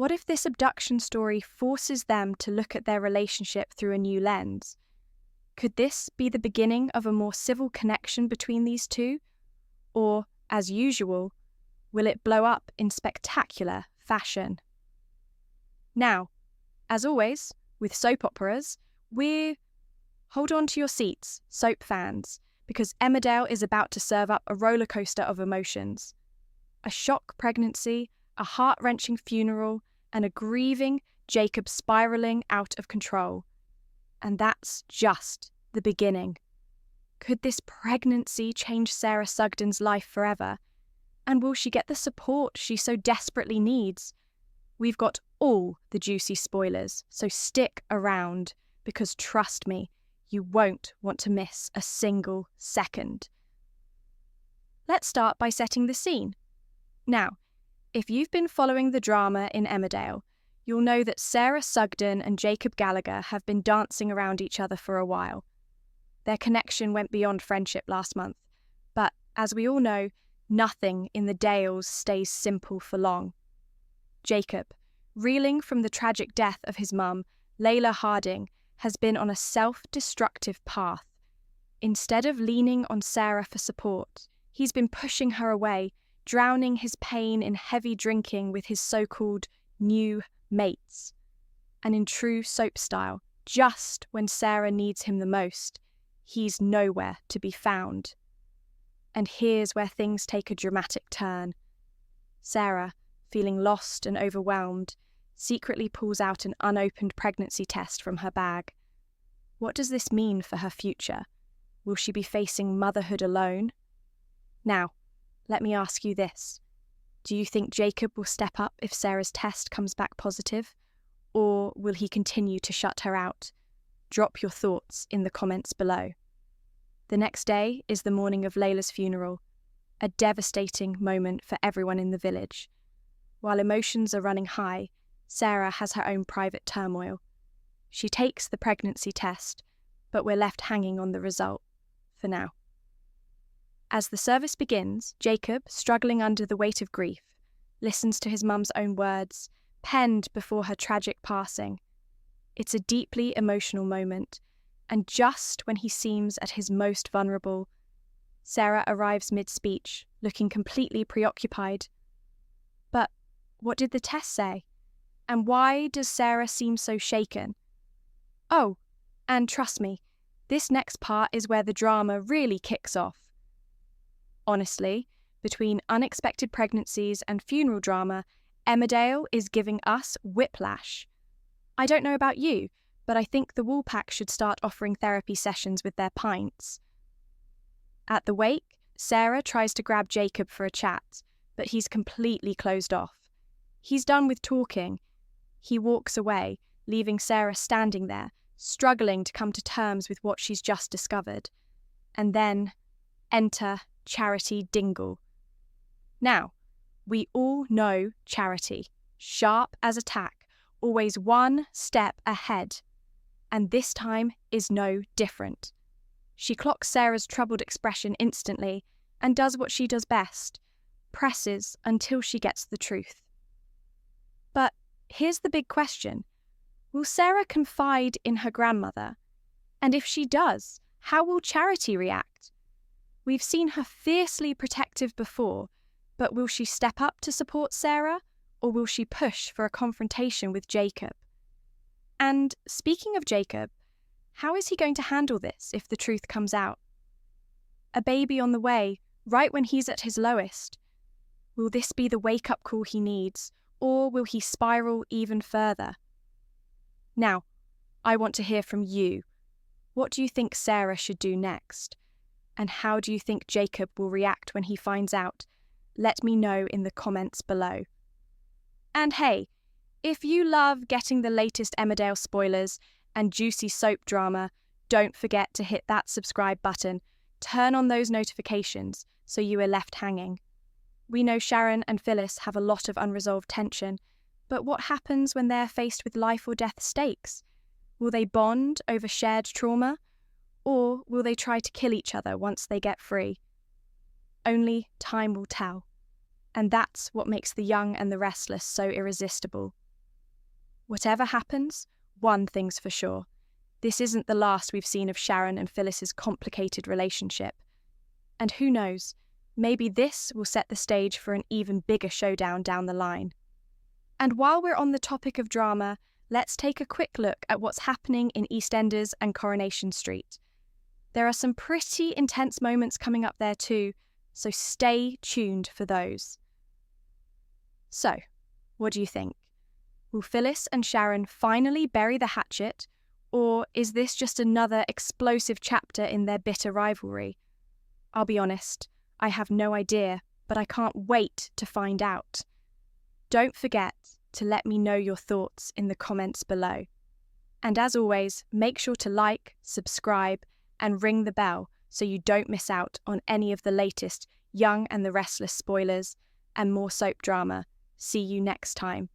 What if this abduction story forces them to look at their relationship through a new lens? Could this be the beginning of a more civil connection between these two? Or, as usual, will it blow up in spectacular fashion? Now, as always, with soap operas, hold on to your seats, soap fans, because Emmerdale is about to serve up a rollercoaster of emotions. A shock pregnancy, a heart-wrenching funeral, and a grieving Jacob spiralling out of control. And that's just the beginning. Could this pregnancy change Sarah Sugden's life forever? And will she get the support she so desperately needs? We've got all the juicy spoilers, so stick around, because trust me, you won't want to miss a single second. Let's start by setting the scene. Now, if you've been following the drama in Emmerdale, you'll know that Sarah Sugden and Jacob Gallagher have been dancing around each other for a while. Their connection went beyond friendship last month, but as we all know, nothing in the Dales stays simple for long. Jacob, reeling from the tragic death of his mum, Leyla Harding, has been on a self-destructive path. Instead of leaning on Sarah for support, he's been pushing her away, drowning his pain in heavy drinking with his so-called new mates. And in true soap style, just when Sarah needs him the most, he's nowhere to be found. And here's where things take a dramatic turn. Sarah, feeling lost and overwhelmed, secretly pulls out an unopened pregnancy test from her bag. What does this mean for her future? Will she be facing motherhood alone? Now, let me ask you this. Do you think Jacob will step up if Sarah's test comes back positive? Or will he continue to shut her out? Drop your thoughts in the comments below. The next day is the morning of Leyla's funeral, a devastating moment for everyone in the village. While emotions are running high, Sarah has her own private turmoil. She takes the pregnancy test, but we're left hanging on the result, for now. As the service begins, Jacob, struggling under the weight of grief, listens to his mum's own words, penned before her tragic passing. It's a deeply emotional moment, and just when he seems at his most vulnerable, Sarah arrives mid-speech, looking completely preoccupied. But what did the test say? And why does Sarah seem so shaken? Oh, and trust me, this next part is where the drama really kicks off. Honestly, between unexpected pregnancies and funeral drama, Emmerdale is giving us whiplash. I don't know about you, but I think the Woolpack should start offering therapy sessions with their pints. At the wake, Sarah tries to grab Jacob for a chat, but he's completely closed off. He's done with talking. He walks away, leaving Sarah standing there, struggling to come to terms with what she's just discovered. And then, enter Charity Dingle. Now, we all know Charity, sharp as a tack, always one step ahead. And this time is no different. She clocks Sarah's troubled expression instantly and does what she does best, presses until she gets the truth. But here's the big question. Will Sarah confide in her grandmother? And if she does, how will Charity react? We've seen her fiercely protective before, but will she step up to support Sarah, or will she push for a confrontation with Jacob? And speaking of Jacob, how is he going to handle this if the truth comes out? A baby on the way, right when he's at his lowest. Will this be the wake-up call he needs, or will he spiral even further? Now, I want to hear from you. What do you think Sarah should do next? And how do you think Jacob will react when he finds out? Let me know in the comments below. And hey, if you love getting the latest Emmerdale spoilers and juicy soap drama, don't forget to hit that subscribe button. Turn on those notifications so you are left hanging. We know Sharon and Phyllis have a lot of unresolved tension, but what happens when they're faced with life or death stakes? Will they bond over shared trauma? Or will they try to kill each other once they get free? Only time will tell. And that's what makes the young and the restless so irresistible. Whatever happens, one thing's for sure. This isn't the last we've seen of Sharon and Phyllis's complicated relationship. And who knows, maybe this will set the stage for an even bigger showdown down the line. And while we're on the topic of drama, let's take a quick look at what's happening in EastEnders and Coronation Street. There are some pretty intense moments coming up there too, so stay tuned for those. So, what do you think? Will Phyllis and Sharon finally bury the hatchet, or is this just another explosive chapter in their bitter rivalry? I'll be honest, I have no idea, but I can't wait to find out. Don't forget to let me know your thoughts in the comments below. And as always, make sure to like, subscribe, and ring the bell so you don't miss out on any of the latest Young and the Restless spoilers and more soap drama. See you next time.